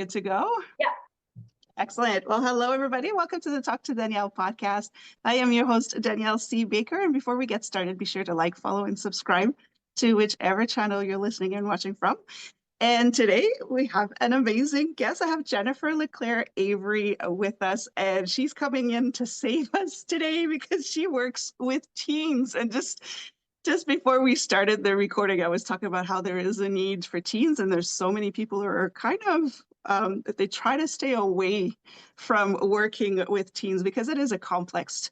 good to go? Yeah. Excellent. Well, hello, everybody. Welcome to the Talk to Danielle podcast. I am your host, Danielle C. Baker. And before we get started, be sure to like, follow, and subscribe to whichever channel you're listening and watching from. And today we have an amazing guest. I have Jennifer LeClair Avery with us, and she's coming in to save us today because she works with teens. And just before we started the recording, I was talking about how there is a need for teens, and there's so many people who are kind of they try to stay away from working with teens because it is a complex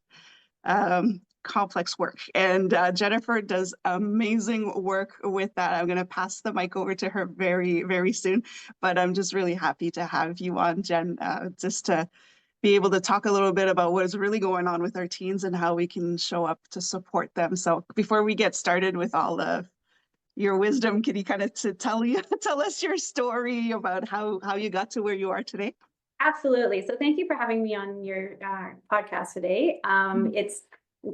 work. And Jennifer does amazing work with that. I'm going to pass the mic over to her very, very soon. But I'm just really happy to have you on, Jen, just to be able to talk a little bit about what is really going on with our teens and how we can show up to support them. So before we get started with all of your wisdom, can you kind of tell us your story about how you got to where you are today? Absolutely. So thank you for having me on your podcast today. It's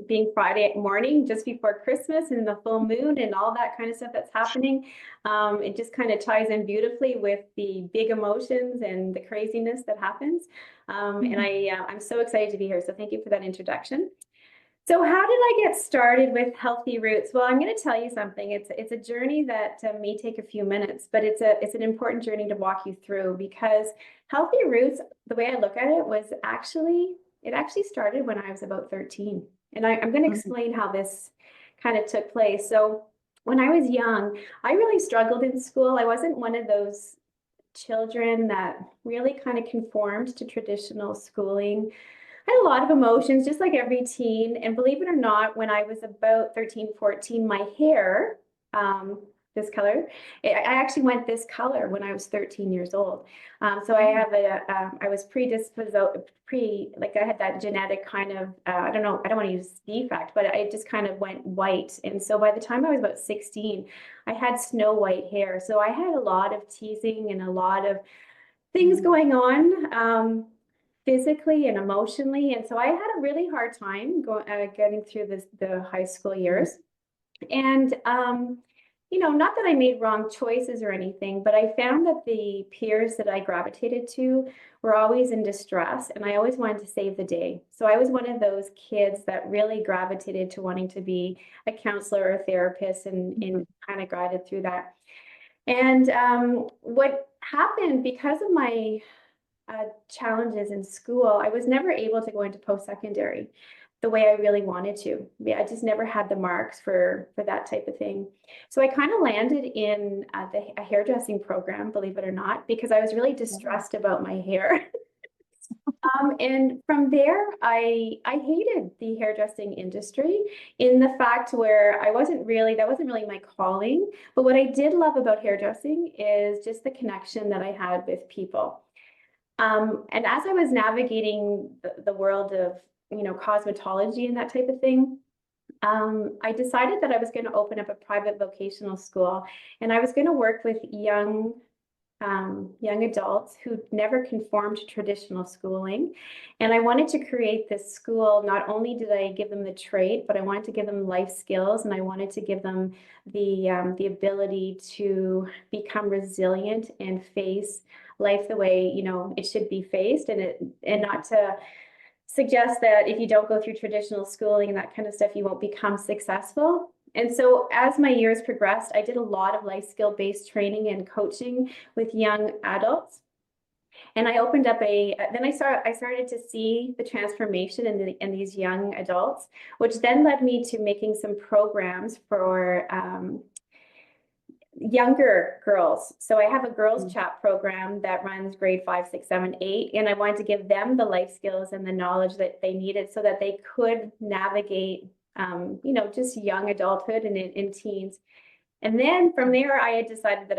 being Friday morning just before Christmas and the full moon and all that kind of stuff that's happening. It just kind of ties in beautifully with the big emotions and the craziness that happens. And I'm so excited to be here. So thank you for that introduction. So how did I get started with Healthy Roots? Well, I'm going to tell you something. It's a journey that may take a few minutes, but it's an important journey to walk you through, because Healthy Roots, the way I look at it, it actually started when I was about 13. And I'm going to explain how this kind of took place. So when I was young, I really struggled in school. I wasn't one of those children that really kind of conformed to traditional schooling. I had a lot of emotions, just like every teen. And believe it or not, when I was about 13, 14, my hair, this color, I actually went this color when I was 13 years old. So I have I was predisposed, like I had that genetic kind of, I don't want to use defect, but I just kind of went white. And so by the time I was about 16, I had snow white hair. So I had a lot of teasing and a lot of things going on. Physically and emotionally, and so I had a really hard time getting through the high school years. And not that I made wrong choices or anything, but I found that the peers that I gravitated to were always in distress, and I always wanted to save the day. So I was one of those kids that really gravitated to wanting to be a counselor or a therapist, and kind of guided through that. And what happened, because of my challenges in school, I was never able to go into post-secondary the way I really wanted to. I just never had the marks for that type of thing. So I kind of landed in a hairdressing program, believe it or not, because I was really distressed about my hair. And from there, I hated the hairdressing industry, in the fact where that wasn't really my calling. But what I did love about hairdressing is just the connection that I had with people. And as I was navigating the world of, cosmetology and that type of thing, I decided that I was going to open up a private vocational school, and I was going to work with young adults who never conformed to traditional schooling. And I wanted to create this school. Not only did I give them the trade, but I wanted to give them life skills, and I wanted to give them the ability to become resilient and face life the way it should be faced, and not to suggest that if you don't go through traditional schooling and that kind of stuff, you won't become successful. And so as my years progressed, I did a lot of life skill-based training and coaching with young adults. And I opened up then I started to see the transformation in these young adults, which then led me to making some programs for younger girls. So I have a girls chat program that runs grade 5, 6, 7, 8, and I wanted to give them the life skills and the knowledge that they needed so that they could navigate just young adulthood and in teens. And then from there, I had decided that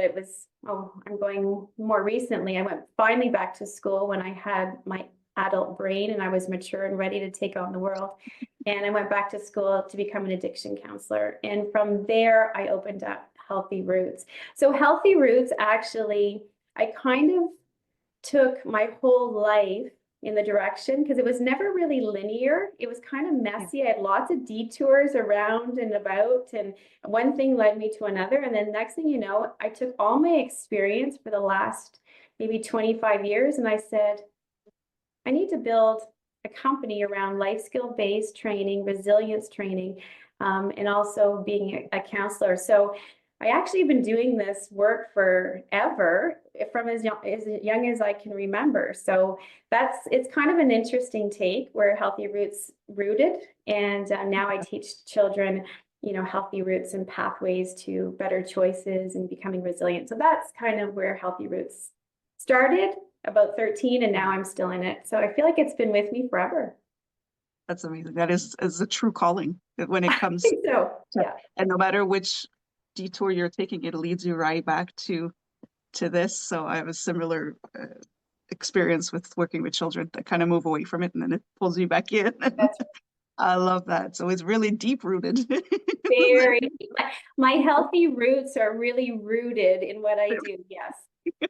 I'm going more recently. I went finally back to school when I had my adult brain and I was mature and ready to take on the world. And I went back to school to become an addiction counselor. And from there, I opened up Healthy Roots. So Healthy Roots, actually, I kind of took my whole life in the direction, because it was never really linear. It was kind of messy. I had lots of detours around and about, and one thing led me to another. And then next thing you know, I took all my experience for the last maybe 25 years. And I said, I need to build a company around life skill based training, resilience training, and also being a counselor. So I actually have been doing this work forever, from as young as I can remember. So it's kind of an interesting take where Healthy Roots rooted. And now I teach children, healthy roots and pathways to better choices and becoming resilient. So that's kind of where Healthy Roots started about 13, and now I'm still in it. So I feel like it's been with me forever. That's amazing. That is a true calling when it I comes think so. Yeah. and no matter which detour you're taking, it leads you right back to this. So I have a similar experience with working with children. I kind of move away from it and then it pulls you back in. That's I love that. So it's really deep rooted. very, my healthy roots are really rooted in what I do. Yes.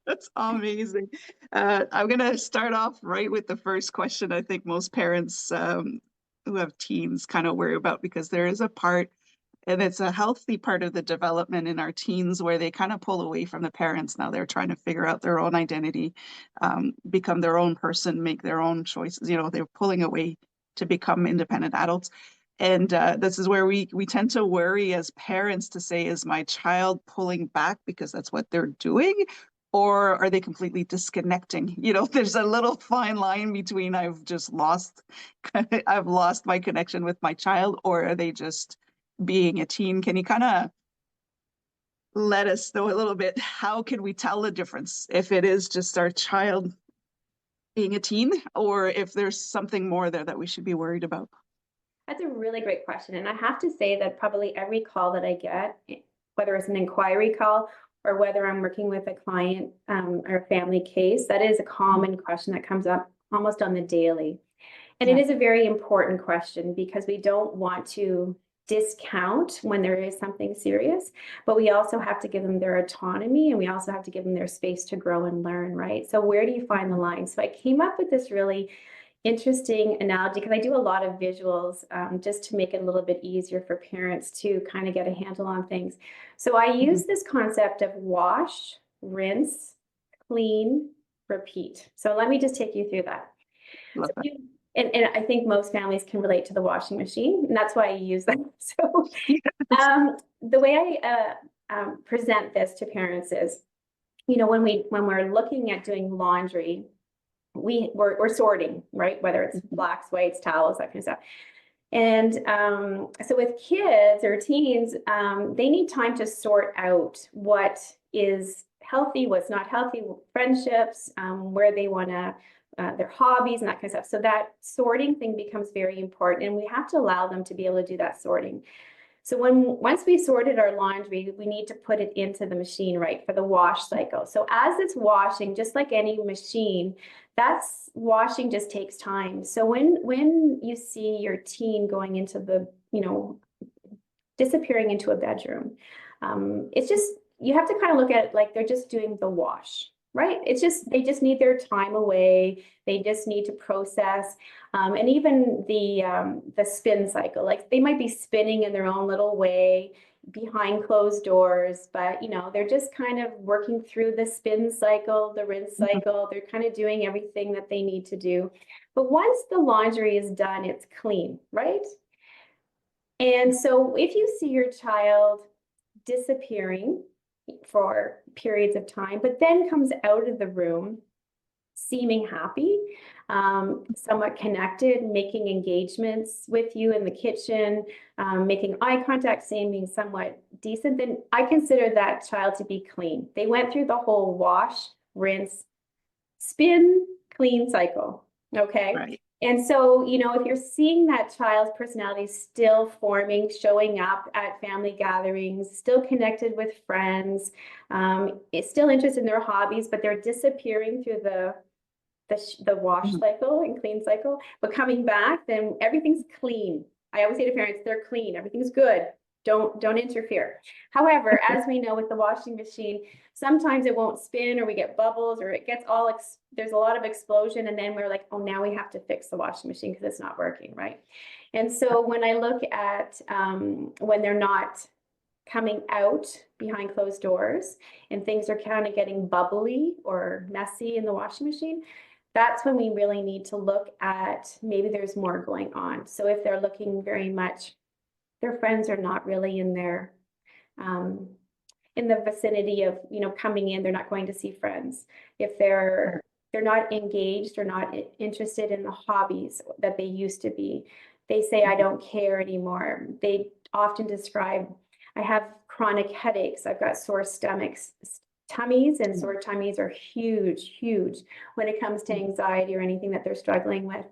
That's amazing. I'm going to start off right with the first question I think most parents who have teens kind of worry about, because there is a part, and it's a healthy part of the development in our teens, where they kind of pull away from the parents. Now they're trying to figure out their own identity, become their own person, make their own choices. They're pulling away to become independent adults. And this is where we tend to worry as parents to say, is my child pulling back because that's what they're doing? Or are they completely disconnecting? There's a little fine line between I've lost my connection with my child, or are they just being a teen? Can you kind of let us know a little bit, how can we tell the difference if it is just our child being a teen, or if there's something more there that we should be worried about? That's a really great question. And I have to say that probably every call that I get, whether it's an inquiry call or whether I'm working with a client or a family case, that is a common question that comes up almost on the daily. And it is a very important question, because we don't want to discount when there is something serious, but we also have to give them their autonomy, and we also have to give them their space to grow and learn, right? So where do you find the line? So I came up with this really interesting analogy, because I do a lot of visuals just to make it a little bit easier for parents to kind of get a handle on things. So I use this concept of wash, rinse, clean, repeat. So let me just take you through that. Love that. And I think most families can relate to the washing machine, and that's why I use that. So the way I present this to parents is, when we're looking at doing laundry, we're sorting, right? Whether it's blacks, whites, towels, that kind of stuff. And so with kids or teens, they need time to sort out what is healthy, what's not healthy, friendships, where they want to, their hobbies and that kind of stuff. So that sorting thing becomes very important, and we have to allow them to be able to do that sorting. So once we sorted our laundry, we need to put it into the machine, right, for the wash cycle. So as it's washing, just like any machine, that's washing just takes time. So when you see your teen going into the, disappearing into a bedroom, it's just, you have to kind of look at it like they're just doing the wash, right? It's just, they just need their time away. They just need to process. And even the spin cycle, like they might be spinning in their own little way behind closed doors, but they're just kind of working through the spin cycle, the rinse cycle. They're kind of doing everything that they need to do. But once the laundry is done, it's clean, right? And so if you see your child disappearing for periods of time, but then comes out of the room seeming happy, somewhat connected, making engagements with you in the kitchen, making eye contact, seeming somewhat decent, then I consider that child to be clean. They went through the whole wash, rinse, spin, clean cycle. Okay. Right. And so, if you're seeing that child's personality still forming, showing up at family gatherings, still connected with friends, is still interested in their hobbies, but they're disappearing through the wash cycle and clean cycle, but coming back, then everything's clean. I always say to parents, they're clean, everything's good. Don't interfere. However, as we know with the washing machine, sometimes it won't spin, or we get bubbles, or it gets all, there's a lot of explosion, and then we're like, oh, now we have to fix the washing machine because it's not working, right? And so when I look at when they're not coming out behind closed doors and things are kind of getting bubbly or messy in the washing machine, that's when we really need to look at maybe there's more going on. So if they're looking very much, their friends are not really in their in the vicinity of, you know, coming in, they're not going to see friends. If they're not engaged or not interested in the hobbies that they used to be, they say, I don't care anymore. They often describe, I have chronic headaches, I've got sore stomachs. Tummies and sore tummies are huge, huge when it comes to anxiety or anything that they're struggling with.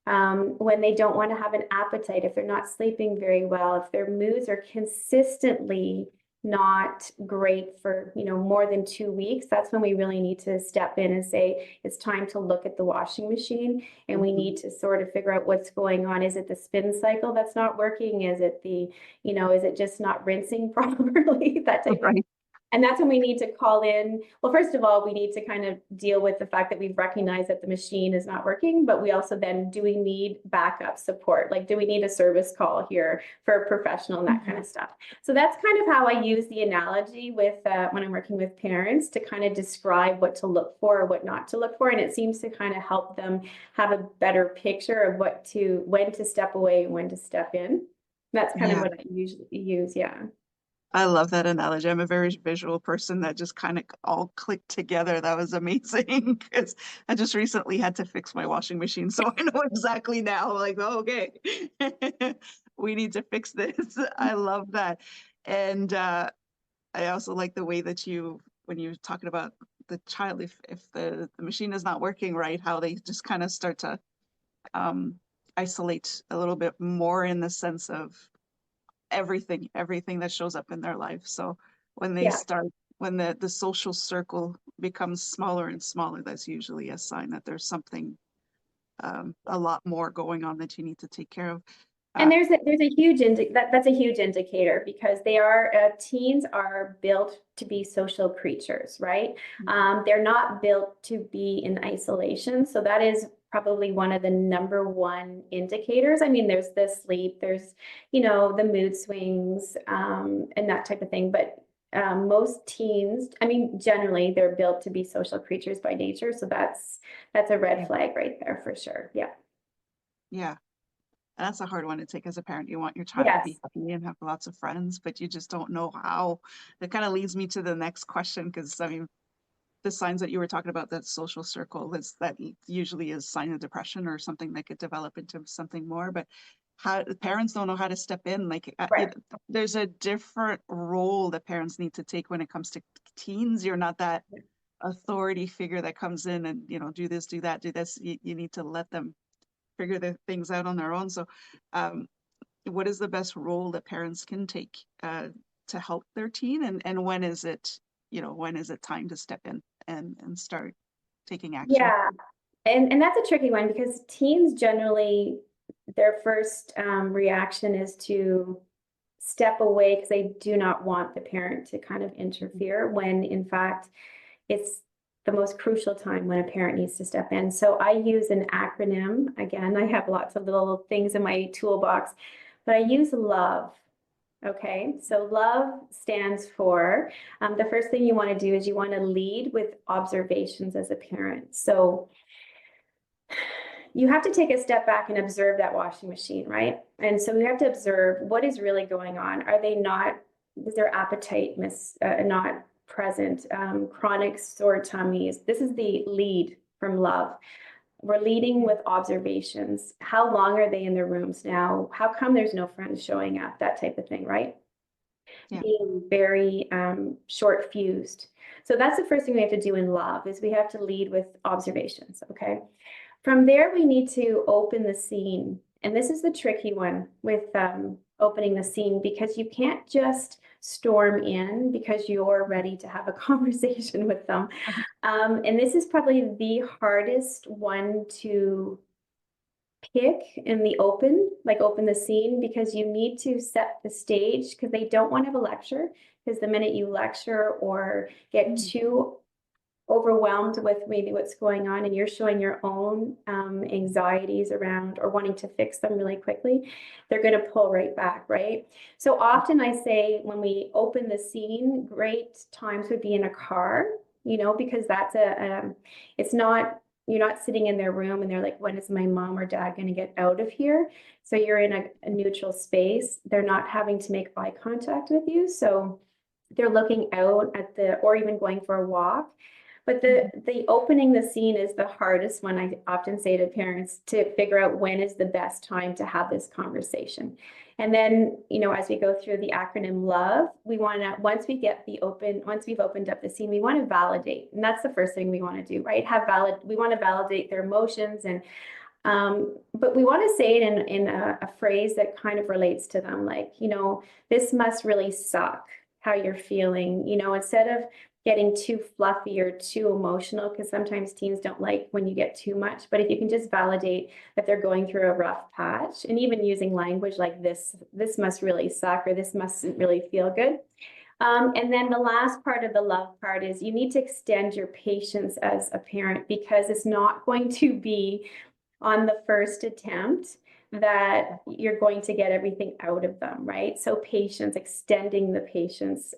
When they don't want to have an appetite, if they're not sleeping very well, if their moods are consistently not great for, you know, more than 2 weeks, that's when we really need to step in and say, it's time to look at the washing machine and we need to sort of figure out what's going on. Is it the spin cycle that's not working? Is it the, you know, is it just not rinsing properly? That type of. And that's when we need to call in. Well, first of all, we need to kind of deal with the fact that we've recognized that the machine is not working, but we also then, do we need backup support? Like, do we need a service call here for a professional and that kind of stuff? So that's kind of how I use the analogy with when I'm working with parents to kind of describe what to look for or what not to look for. And it seems to kind of help them have a better picture of when to step away and when to step in. That's kind of what I usually use. Yeah. I love that analogy. I'm a very visual person. That just kind of all clicked together. That was amazing because I just recently had to fix my washing machine. So I know exactly now, like, oh, okay, we need to fix this. I love that. And I also like the way that when you're talking about the child, if the machine is not working right, how they just kind of start to isolate a little bit more in the sense of everything that shows up in their life. So when they start, when the social circle becomes smaller and smaller, that's usually a sign that there's something a lot more going on that you need to take care of. And there's a huge that's a huge indicator because teens are built to be social creatures, right? They're not built to be in isolation. So that is probably one of the number one indicators. I mean, there's the sleep, there's, you know, the mood swings, and that type of thing. But most teens, I mean, generally they're built to be social creatures by nature. So that's a red flag right there for sure. Yeah. Yeah. And that's a hard one to take as a parent. You want your child to be happy and have lots of friends, but you just don't know how. That kind of leads me to the next question, because I mean, the signs that you were talking about, that social circle, that usually is a sign of depression or something that could develop into something more. But how parents don't know how to step in. Like there's a different role that parents need to take when it comes to teens. You're not that authority figure that comes in and, you know, do this, do that, do this. You need to let them figure the things out on their own. So what is the best role that parents can take to help their teen, and when is it, you know, when is it time to step in and start taking action? Yeah, and that's a tricky one because teens generally, their first reaction is to step away because they do not want the parent to kind of interfere, when in fact it's the most crucial time when a parent needs to step in. So I use an acronym. Again, I have lots of little things in my toolbox, but I use LOVE. Okay, so LOVE stands for, the first thing you want to do is you want to lead with observations as a parent. So you have to take a step back and observe that washing machine, right? And so you have to observe what is really going on. Is their appetite not present? Chronic sore tummies. This is the lead from LOVE. We're leading with observations. How long are they in their rooms now? How come there's no friends showing up? That type of thing, right? Yeah. Being very short fused. So that's the first thing we have to do in LOVE, is we have to lead with observations, okay? From there, we need to open the scene. And this is the tricky one with opening the scene, because you can't just storm in because you're ready to have a conversation with them. And this is probably the hardest one to pick in the open the scene, because you need to set the stage, because they don't want to have a lecture, because the minute you lecture or get too overwhelmed with maybe what's going on and you're showing your own anxieties around or wanting to fix them really quickly, they're going to pull right back, right? So often I say when we open the scene, great times would be in a car, you know, because that's it's not, you're not sitting in their room and they're like, when is my mom or dad going to get out of here? So you're in a neutral space. They're not having to make eye contact with you. So they're looking out at or even going for a walk. But the opening the scene is the hardest one. I often say to parents to figure out when is the best time to have this conversation. And then, you know, as we go through the acronym LOVE, we want to, once we've opened up the scene, we want to validate. And that's the first thing we want to do, right? We want to validate their emotions and but we want to say it in a phrase that kind of relates to them, like, you know, this must really suck how you're feeling, you know, instead of getting too fluffy or too emotional, because sometimes teens don't like when you get too much. But if you can just validate that they're going through a rough patch, and even using language like this must really suck, or this mustn't really feel good. And then the last part of the love part is you need to extend your patience as a parent, because it's not going to be on the first attempt that you're going to get everything out of them, right? So patience, extending the patience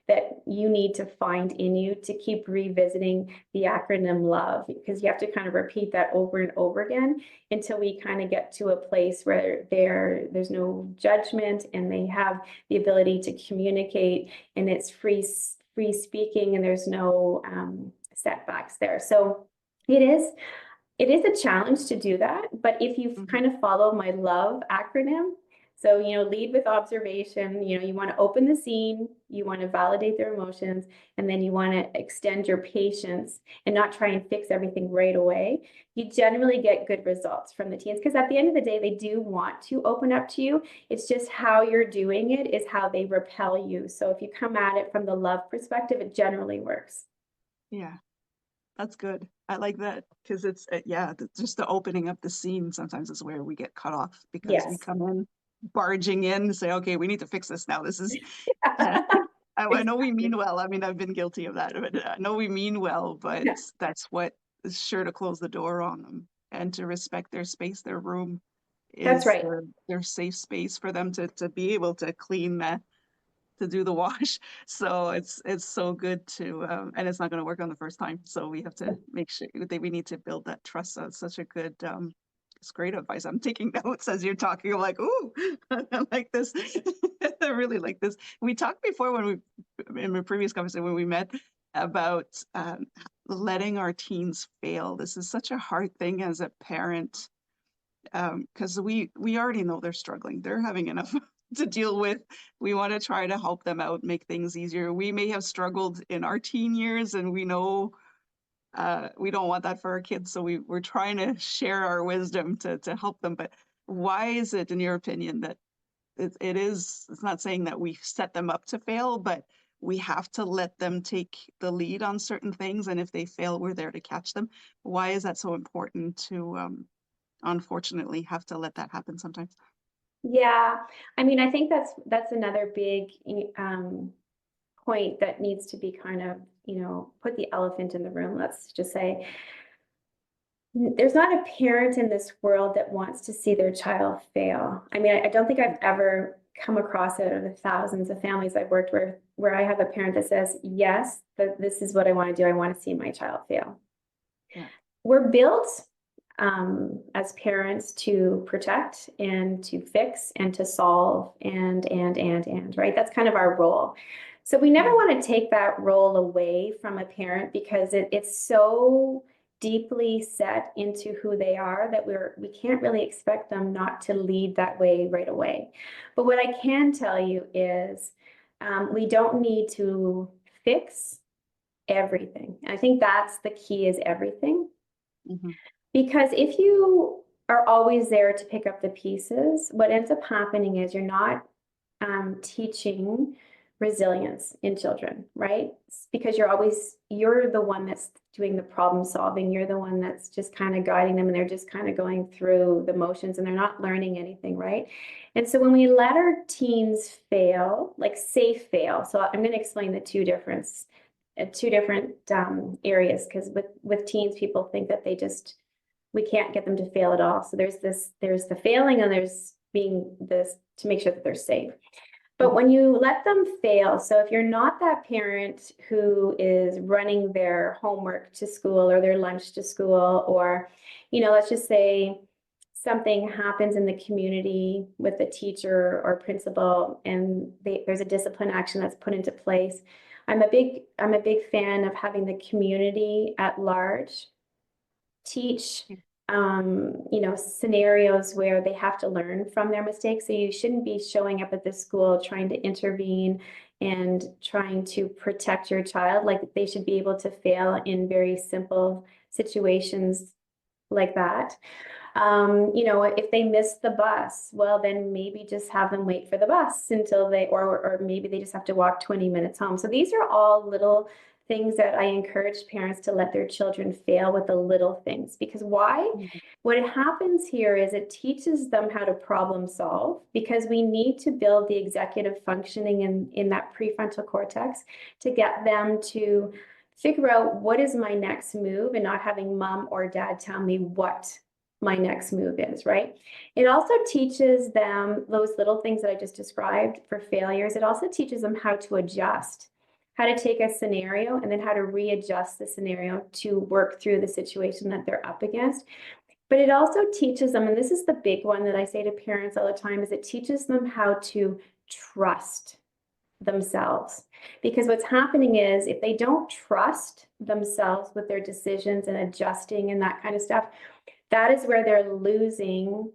that you need to find in you to keep revisiting the acronym LOVE, because you have to kind of repeat that over and over again until we kind of get to a place where there's no judgment and they have the ability to communicate, and it's free speaking, and there's no setbacks there. So it is a challenge to do that, but if you kind of follow my LOVE acronym, so, you know, lead with observation, you know, you want to open the scene, you want to validate their emotions, and then you want to extend your patience and not try and fix everything right away. You generally get good results from the teens, because at the end of the day, they do want to open up to you. It's just how you're doing it is how they repel you. So if you come at it from the love perspective, it generally works. Yeah. That's good. I like that, because it's just the opening up the scene sometimes is where we get cut off, because we come in barging in and say, okay, we need to fix this now. This is I know we mean well. I mean, I've been guilty of that, but I know we mean well, but that's what is sure to close the door on them, and to respect their space, their room That's is right. their safe space for them to be able to clean that, to do the wash. So it's so good to and it's not going to work on the first time, so we have to make sure that we need to build that trust. So it's such a good it's great advice. I'm taking notes as you're talking. I'm like, ooh, I like this. I really like this. We talked before in a previous conversation when we met, about letting our teens fail. This is such a hard thing as a parent, because we already know they're struggling. They're having enough to deal with. We want to try to help them out, make things easier. We may have struggled in our teen years, and we know we don't want that for our kids. So we're trying to share our wisdom to help them. But why is it, in your opinion, that it's not saying that we set them up to fail, but we have to let them take the lead on certain things, and if they fail, we're there to catch them? Why is that so important to unfortunately have to let that happen sometimes? Yeah, I mean, I think that's another big point that needs to be kind of, you know, put the elephant in the room. Let's just say there's not a parent in this world that wants to see their child fail. I mean, I don't think I've ever come across it out of the thousands of families I've worked with where I have a parent that says, yes, this is what I want to do. I want to see my child fail. Yeah. We're built as parents to protect and to fix and to solve and, right? That's kind of our role. So we never want to take that role away from a parent, because it's so deeply set into who they are that we can't really expect them not to lead that way right away. But what I can tell you is we don't need to fix everything. I think that's the key, is everything. Mm-hmm. Because if you are always there to pick up the pieces, what ends up happening is you're not teaching resilience in children, right? Because you're the one that's doing the problem solving. You're the one that's just kind of guiding them, and they're just kind of going through the motions, and they're not learning anything, right? And so when we let our teens fail, like safe fail, so I'm going to explain the two difference. two different areas, because with teens, people think that we can't get them to fail at all. So there's the failing, and there's being this to make sure that they're safe. But when you let them fail, so if you're not that parent who is running their homework to school or their lunch to school, or, let's just say something happens in the community with a teacher or principal, and there's a discipline action that's put into place. I'm a big fan of having the community at large teach scenarios where they have to learn from their mistakes. So you shouldn't be showing up at the school trying to intervene and trying to protect your child. Like, they should be able to fail in very simple situations like that. If they miss the bus, well, then maybe just have them wait for the bus until or maybe they just have to walk 20 minutes home. So these are all little things that I encourage parents to let their children fail with, the little things. Because why? What happens here is it teaches them how to problem solve, because we need to build the executive functioning in that prefrontal cortex to get them to figure out what is my next move, and not having mom or dad tell me what my next move is, right? It also teaches them those little things that I just described for failures. It also teaches them how to adjust, how to take a scenario and then how to readjust the scenario to work through the situation that they're up against. But it also teaches them, and this is the big one that I say to parents all the time, is it teaches them how to trust themselves. Because what's happening is, if they don't trust themselves with their decisions and adjusting and that kind of stuff, that is where they're losing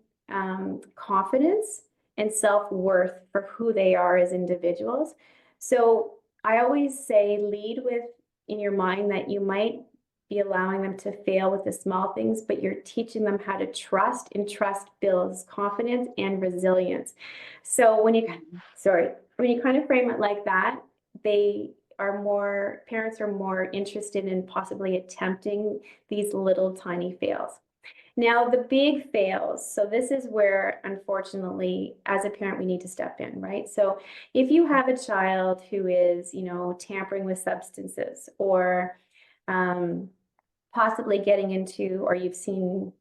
confidence and self-worth for who they are as individuals. So I always say, lead with in your mind that you might be allowing them to fail with the small things, but you're teaching them how to trust, and trust builds confidence and resilience. So when you kind of frame it like that, parents are more interested in possibly attempting these little tiny fails. Now, the big fails, so this is where, unfortunately, as a parent, we need to step in, right? So if you have a child who is, tampering with substances, or possibly getting into, or you've seen,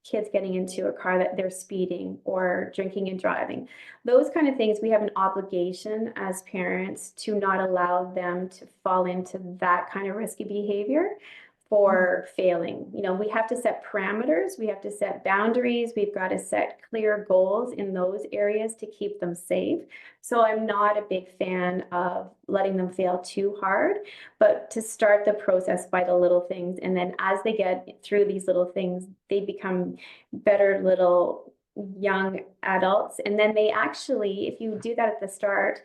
kids getting into a car that they're speeding or drinking and driving, those kind of things, we have an obligation as parents to not allow them to fall into that kind of risky behavior for failing. We have to set parameters, we have to set boundaries, we've got to set clear goals in those areas to keep them safe. So I'm not a big fan of letting them fail too hard, but to start the process by the little things. And then as they get through these little things, they become better little young adults. And then they actually, if you do that at the start,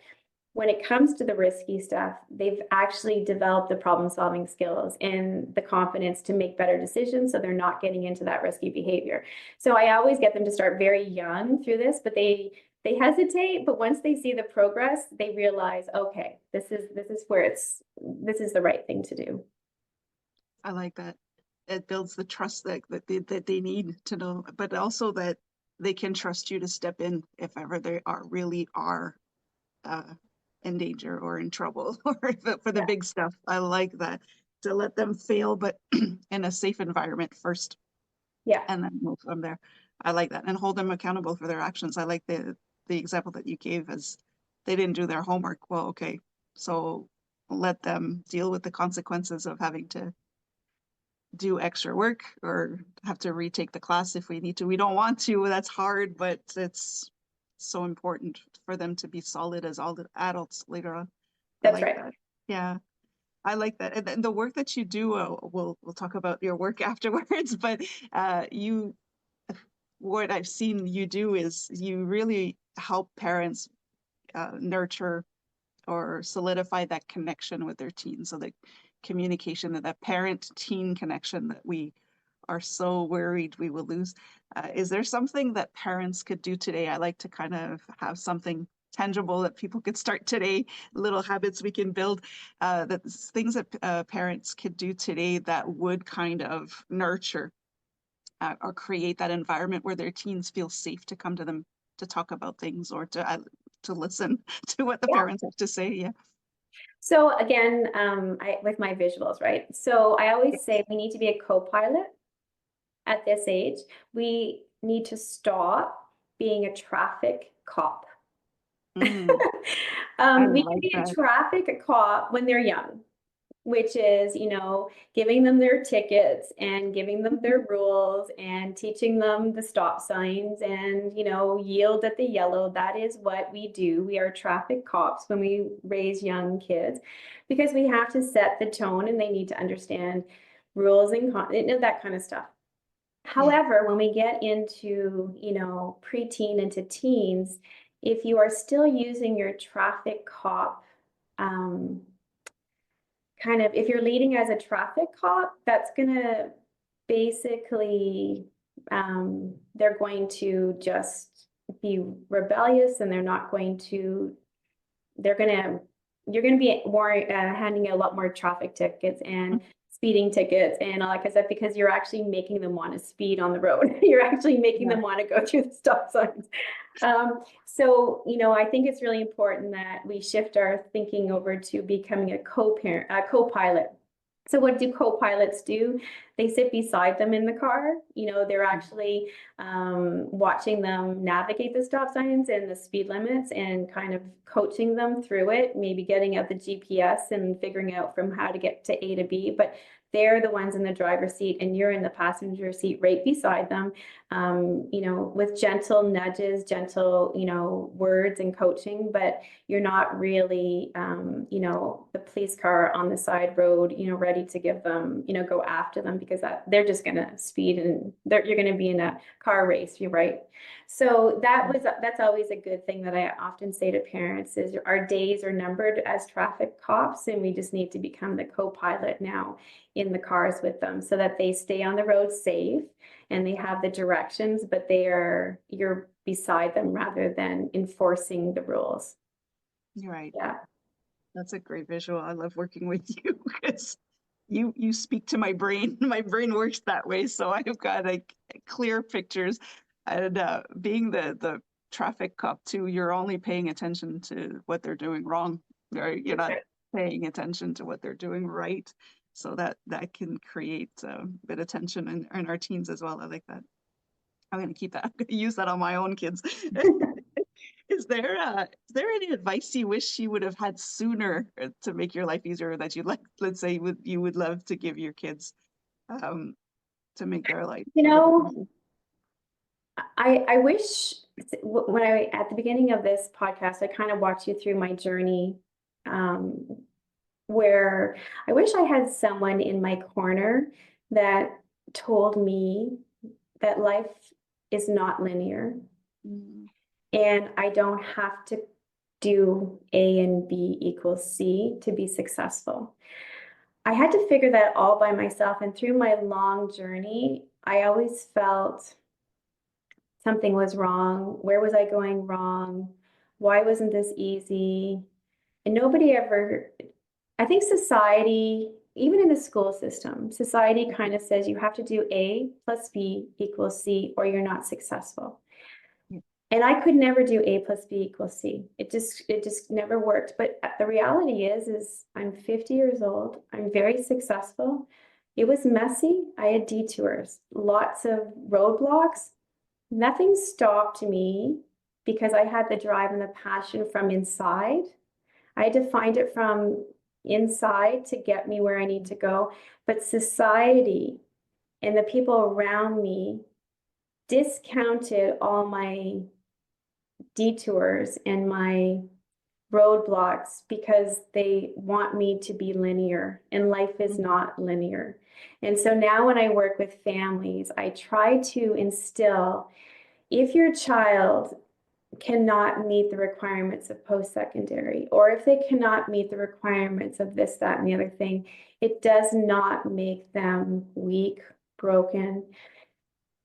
when it comes to the risky stuff, they've actually developed the problem-solving skills and the confidence to make better decisions, so they're not getting into that risky behavior. So I always get them to start very young through this, but they hesitate, but once they see the progress, they realize, okay, this is the right thing to do. I like that. It builds the trust that they need to know, but also that they can trust you to step in if ever they really are in danger or in trouble, or for the big stuff. I like that, to let them fail, but in a safe environment first. Yeah. And then move from there. I like that, and hold them accountable for their actions. I like the example that you gave, as they didn't do their homework. Well, okay, so let them deal with the consequences of having to do extra work or have to retake the class if we need to. We don't want to, that's hard, but it's so important for them to be solid as all the adults later on. That's right. That. Yeah, I like that. And the work that you do, we'll talk about your work afterwards, but what I've seen you do is you really help parents nurture or solidify that connection with their teens. So the communication, that parent-teen connection that we are so worried we will lose. Is there something that parents could do today? I like to kind of have something tangible that people could start today, little habits we can build, things that parents could do today that would kind of nurture or create that environment where their teens feel safe to come to them to talk about things, or to listen to what the parents have to say. Yeah. So again, with my visuals, right? So I always say we need to be a co-pilot at this age. We need to stop being a traffic cop. Mm, I We can like be a that. traffic cop when they're young, which is, giving them their tickets and giving them their rules and teaching them the stop signs and, yield at the yellow. That is what we do. We are traffic cops when we raise young kids because we have to set the tone and they need to understand rules and that kind of stuff. Yeah. However, when we get into, preteen into teens, if you are still using your traffic cop, um, if you're leading as a traffic cop, that's going to basically, they're going to just be rebellious and they're going to, you're going to be more handing out a lot more traffic tickets and speeding tickets and all that kind of stuff because you're actually making them want to speed on the road. You're actually making them want to go through the stop signs. So, I think it's really important that we shift our thinking over to becoming a co-pilot. So what do co-pilots do? They sit beside them in the car. They're actually watching them navigate the stop signs and the speed limits and kind of coaching them through it, maybe getting out the GPS and figuring out from how to get to A to B. But they're the ones in the driver's seat and you're in the passenger seat right beside them, with gentle nudges, gentle, words and coaching, but you're not really, the police car on the side road, ready to give them, go after them because they're just going to speed and you're going to be in a car race, you're right. So that's always a good thing that I often say to parents is our days are numbered as traffic cops and we just need to become the co-pilot now in the cars with them so that they stay on the road safe and they have the directions, but you're beside them rather than enforcing the rules. You're right. Yeah. That's a great visual. I love working with you because you speak to my brain. My brain works that way. So I've got like clear pictures. And being the traffic cop too, you're only paying attention to what they're doing wrong, right? You're not paying attention to what they're doing right. So that can create a bit of tension in our teens as well. I like that. I'm going to keep that. I'm going to use that on my own kids. Is there any advice you wish you would have had sooner to make your life easier that you'd like, let's say, you would love to give your kids to make their life a little bit easier? I wish at the beginning of this podcast, I kind of walked you through my journey, where I wish I had someone in my corner that told me that life is not linear. Mm. And I don't have to do A and B equals C to be successful. I had to figure that all by myself. And through my long journey, I always felt something was wrong. Where was I going wrong? Why wasn't this easy? And nobody ever, I think society, even in the school system, society kind of says you have to do A plus B equals C or you're not successful. And I could never do A plus B equals C. It just never worked. But the reality is I'm 50 years old. I'm very successful. It was messy. I had detours, lots of roadblocks. Nothing stopped me because I had the drive and the passion from inside. I had to find it from inside to get me where I need to go. But society and the people around me discounted all my detours and my roadblocks because they want me to be linear and life is not linear. And so now when I work with families, I try to instill, if your child cannot meet the requirements of post-secondary, or if they cannot meet the requirements of this, that, and the other thing, it does not make them weak, broken.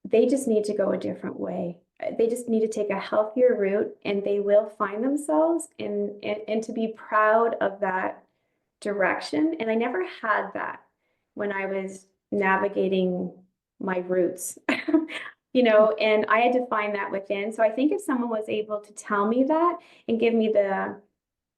They just need to go a different way. They just need to take a healthier route and they will find themselves and to be proud of that direction. And I never had that when I was navigating my roots, and I had to find that within. So I think if someone was able to tell me that and give me the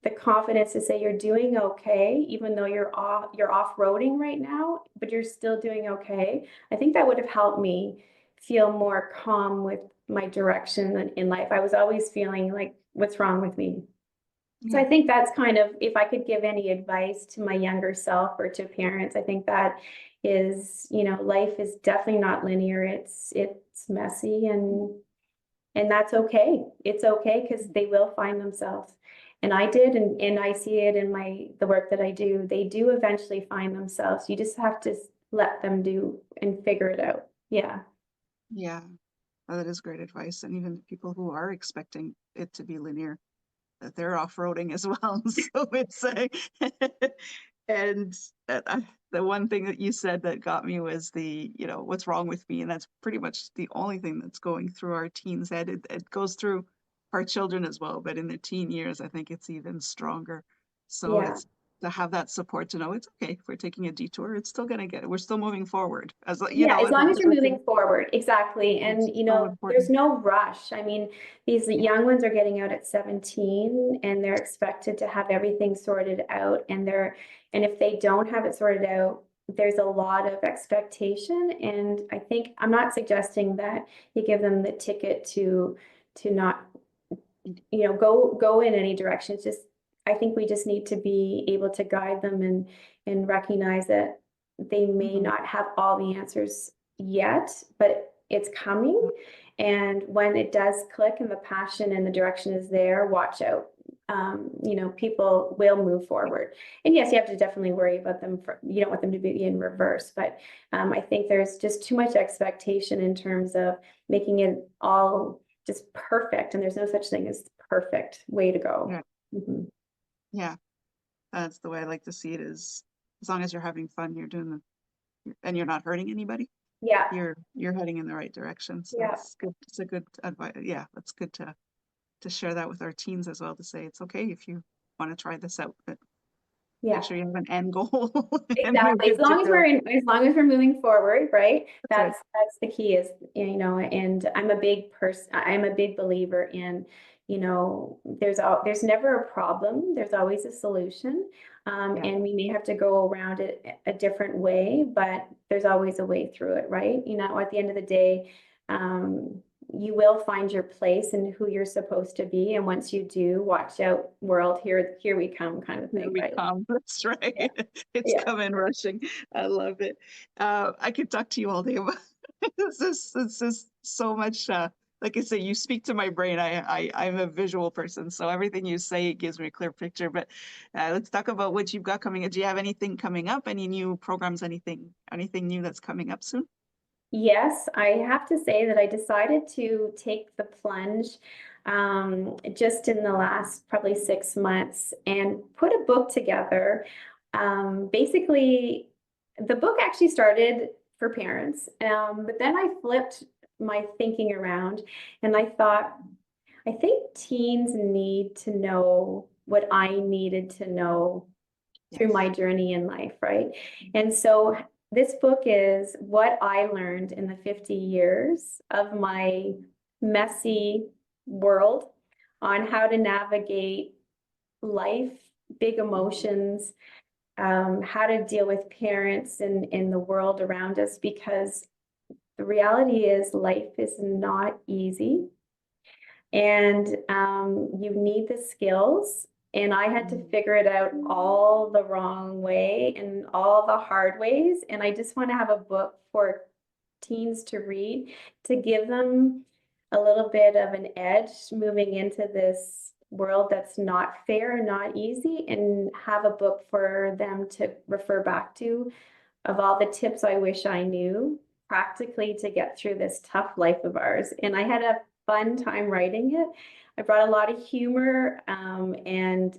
the confidence to say you're doing okay, even though you're off-roading right now, but you're still doing okay. I think that would have helped me feel more calm with my direction in life. I was always feeling like, what's wrong with me? So I Yeah. think that's kind of, if I could give any advice to my younger self or to parents, I think that is, life is definitely not linear. It's messy, and that's okay. It's okay, because they will find themselves. And I did, and I see it in the work that I do. They do eventually find themselves. You just have to let them do and figure it out. Yeah. Yeah. Oh, that is great advice. And even people who are expecting it to be linear, that they're off-roading as well. So it's and the one thing that you said that got me was what's wrong with me? And that's pretty much the only thing that's going through our teens' head. It goes through our children as well, but in their teen years, I think it's even stronger. So Yeah. it's to have that support to know it's okay if we're taking a detour, it's still gonna we're still moving forward Yeah, as long as as you're we're moving forward. Exactly. it's And, so there's important. no rush. I mean, these young ones are getting out at 17, and they're expected to have everything sorted out. And if they don't have it sorted out, there's a lot of expectation. And I think, I'm not suggesting that you give them the ticket to not, go in any direction. It's just, I think we just need to be able to guide them and recognize that they may Mhm. not have all the answers yet, but it's coming. And when it does click and the passion and the direction is there, watch out. People will move forward. And yes, you have to definitely worry about them. You don't want them to be in reverse, but I think there's just too much expectation in terms of making it all just perfect. And there's no such thing as perfect. Way to go. Yeah, Mhm. yeah, that's the way I like to see it, is as long as you're having fun, you're doing and you're not hurting anybody, Yeah. you're heading in the right direction. So Yeah. it's good. It's a good advice. Yeah, that's good to share that with our teens as well, to say it's okay if you want to try this out, but make Yeah. sure you have an end goal and you're Exactly. As good to long as go. as long as we're moving forward, right? That's right. That's the key is, and I'm a big person, I'm a big believer in, there's never a problem. There's always a solution. Yeah. And we may have to go around it a different way, but there's always a way through it, right? At the end of the day, you will find your place and who you're supposed to be. And once you do, watch out, world, here we come, kind of Here thing, we right? come. That's Yeah. right. It's Yeah. coming rushing. I love it. I could talk to you all day about this is so much. Like I say, you speak to my brain. I'm a visual person, so everything you say gives me a clear picture. But let's talk about what you've got coming up. Do you have anything coming up? Any new programs? Anything new that's coming up soon? Yes, I have to say that I decided to take the plunge just in the last probably 6 months and put a book together. Basically, the book actually started for parents, but then I flipped my thinking around, and I thought, I think teens need to know what I needed to know through my Yes. journey in life, right? And so this book is what I learned in the 50 years of my messy world on how to navigate life, big emotions, how to deal with parents and in the world around us, because the reality is life is not easy, and you need the skills. And I had to Mhm. figure it out all the wrong way and all the hard ways. And I just want to have a book for teens to read to give them a little bit of an edge moving into this world that's not fair and not easy, and have a book for them to refer back to of all the tips I wish I knew practically to get through this tough life of ours. And I had a fun time writing it. I brought a lot of humor and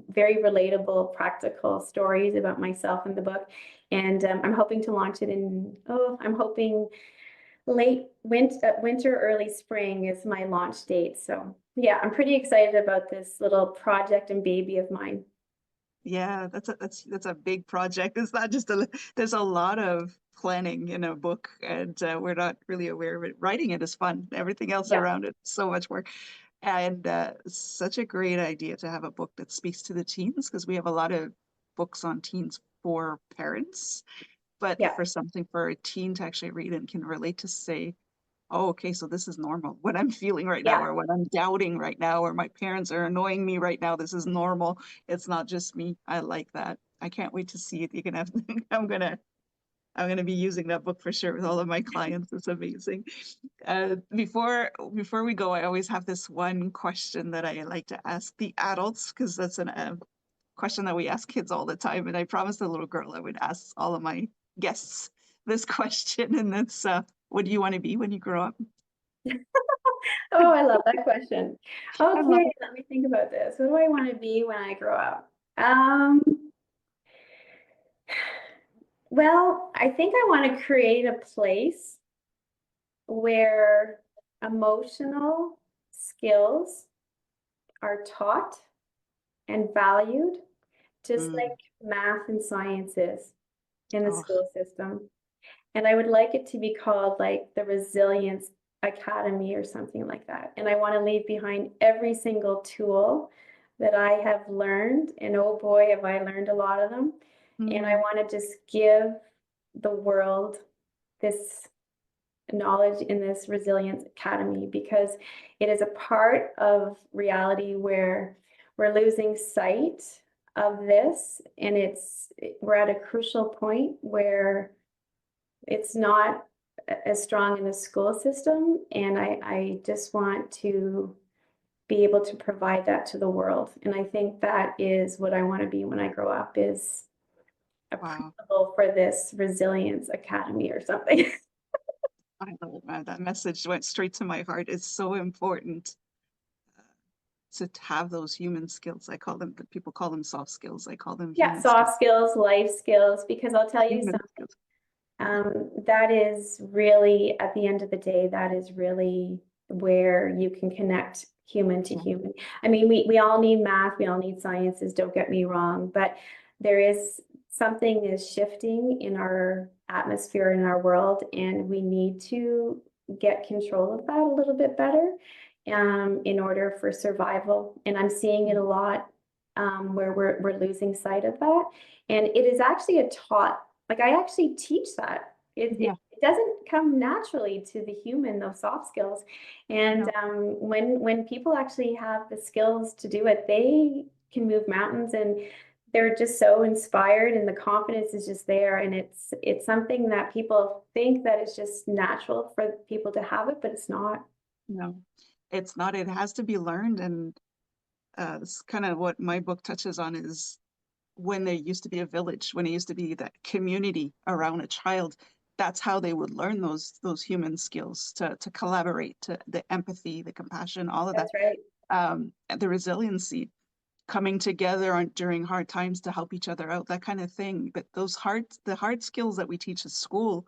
very relatable, practical stories about myself in the book. And I'm hoping to launch it I'm hoping late winter, early spring is my launch date. So yeah, I'm pretty excited about this little project and baby of mine. Yeah, that's a big project. It's not just a. There's a lot of planning in a book, and we're not really aware of it. Writing it is fun. Everything else Yeah. around it, so much work. And such a great idea to have a book that speaks to the teens, because we have a lot of books on teens for parents, but Yeah, for something for a teen to actually read and can relate to say, oh, okay, so this is normal. What I'm feeling right now, yeah. or what I'm doubting right now, or my parents are annoying me right now. This is normal. It's not just me. I like that. I can't wait to see it. You can have, I'm gonna be using that book for sure with all of my clients. It's amazing. Before we go, I always have this one question that I like to ask the adults, because that's a question that we ask kids all the time. And I promised the little girl I would ask all of my guests this question, and that's what do you want to be when you grow up? Oh, I love that question. I love Okay, it. let me think about this. What do I want to be when I grow up? Um, well, I think I want to create a place where emotional skills are taught and valued, just like Mm. math and sciences in the Oh, school system. And I would like it to be called like the Resilience Academy or something like that. And I want to leave behind every single tool that I have learned. And oh boy, have I learned a lot of them. And I mm. want to just give the world this knowledge in this Resilience Academy, because it is a part of reality where we're losing sight of this. And we're at a crucial point where it's not as strong in the school system, and I just want to be able to provide that to the world. And I think that is what I want to be when I grow up, is a Wow. principal for this Resilience Academy or something. I love it, man. That message went straight to my heart. It's so important uh, to have those human skills. I call them, people call them soft skills. I call them Yeah, human skills. soft skills, life skills, because I'll tell you Human something. skills. That is really, at the end of the day, that is really where you can connect human to Yeah. human. I mean, we all need math, we all need sciences, don't get me wrong, but there is something is shifting in our atmosphere, in our world, and we need to get control of that a little bit better in order for survival. And I'm seeing it a lot where we're losing sight of that. And it is actually a taught, like I actually teach that. Yeah. It doesn't come naturally to the human, those soft skills. And No. when people actually have the skills to do it, they can move mountains, and they're just so inspired, and the confidence is just there. And it's something that people think that it's just natural for people to have it, but it's not. No. It's not. It has to be learned, and it's kind of what my book touches on is when there used to be a village, when it used to be that community around a child, that's how they would learn those human skills to collaborate, to the empathy, the compassion, all of that, That's right. and the resiliency, coming together during hard times to help each other out, that kind of thing. But the hard skills that we teach at school,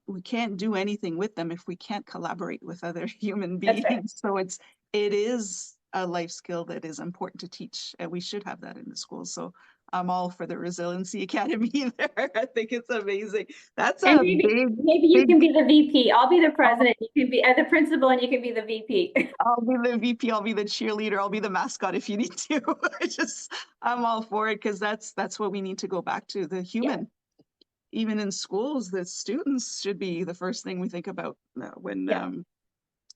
we can't do anything with them if we can't collaborate with other human That's right. beings. So it is a life skill that is important to teach, and we should have that in the schools. So I'm all for the Resiliency Academy there. I think it's amazing. That's And a maybe you big. can be the VP. I'll be the I'll, president. You can be the principal, and you can be the VP. I'll be the VP. I'll be the cheerleader. I'll be the mascot if you need to. I'm all for it, because that's what we need to go back to, the Yeah, human. Even in schools, the students should be the first thing we think about yeah.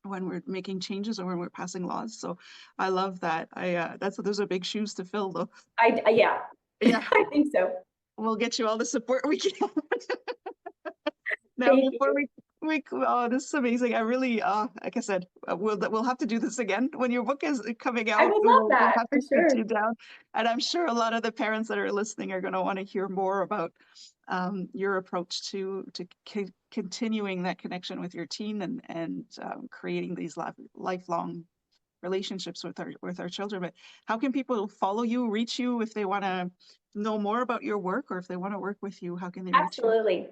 when we're making changes or when we're passing laws. So I love that. Those are big shoes to fill, though. Yeah, Yeah, I think so. we'll get you all the support we can. Now, Thank before you. oh, this is amazing. I really, like I said, we'll have to do this again when your book is coming I out. would love We'll that have for to sit sure. you down, and I'm sure a lot of the parents that are listening are going to want to hear more about your approach to continuing that connection with your teen, and creating these lifelong relationships with our children. But how can people follow you, reach you, if they want to know more about your work, or if they want to work with you? How can they reach you? Absolutely.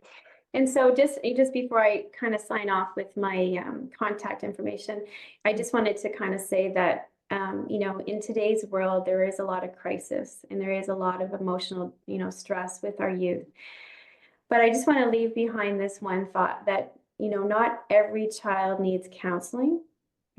And so just before I kind of sign off with my contact information, I just wanted to kind of say that in today's world, there is a lot of crisis, and there is a lot of emotional, stress with our youth. But I just want to leave behind this one thought that, not every child needs counseling,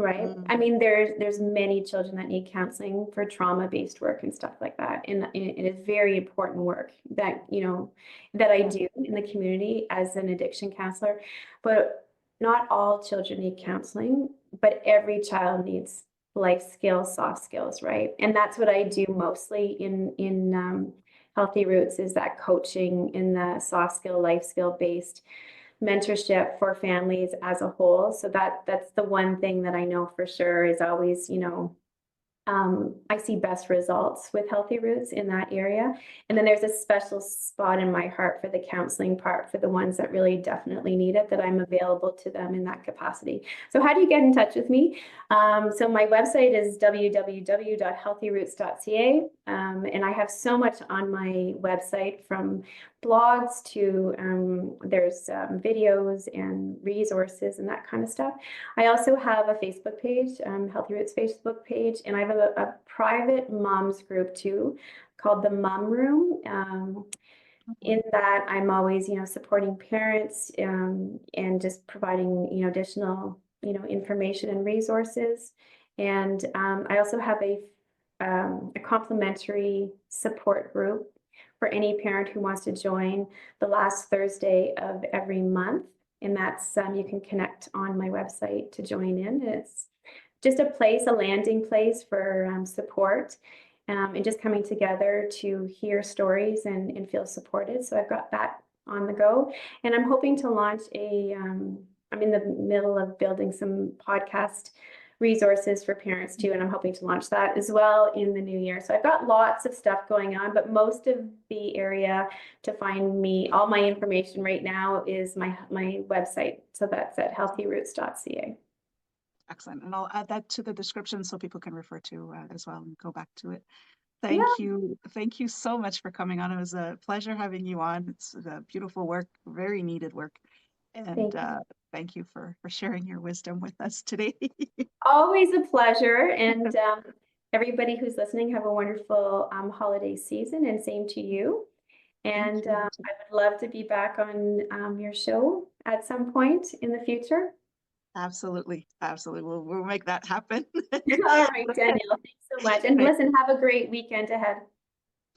Right. I mean, there's many children that need counseling for trauma-based work and stuff like that. And it is very important work that, that I do in the community as an addiction counselor. But not all children need counseling, but every child needs life skills, soft skills, right? And that's what I do mostly in Healthy Roots, is that coaching in the soft skill, life skill based mentorship for families as a whole. So that's the one thing that I know for sure is always, I see best results with Healthy Roots in that area. And then there's a special spot in my heart for the counseling part for the ones that really definitely need it, that I'm available to them in that capacity. So how do you get in touch with me? So my website is www.healthyroots.ca. And I have so much on my website, from blogs to there's videos and resources and that kind of stuff. I also have a Facebook page, Healthy Roots Facebook page, and I have a private moms group too called the Mom Room. In that I'm always, supporting parents and just providing, additional, information and resources. And I also have a complimentary support group for any parent who wants to join the last Thursday of every month. And that's, you can connect on my website to join in. It's just a landing place for support and just coming together to hear stories and feel supported. So I've got that on the go. And I'm hoping to launch I'm in the middle of building some podcast resources for parents too, and I'm hoping to launch that as well in the new year. So I've got lots of stuff going on, but most of the area to find me, all my information right now, is my website. So that's at healthyroots.ca. Excellent. And I'll add that to the description so people can refer to as well and go back to it. Thank you. Thank you so much for coming on. It was a pleasure having you on. It's beautiful work, very needed work. And thank you for sharing your wisdom with us today. Always a pleasure. And everybody who's listening, have a wonderful holiday season, and same to you. And I would love to be back on your show at some point in the future. Absolutely. Absolutely. We'll make that happen. All right, Danielle, thanks so much. And listen, have a great weekend ahead.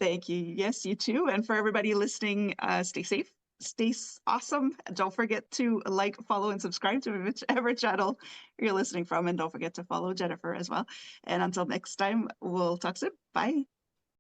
Thank you. Yes, you too. And for everybody listening, stay safe, stay awesome. Don't forget to like, follow, and subscribe to whichever channel you're listening from. And don't forget to follow Jennifer as well. And until next time, we'll talk soon. Bye.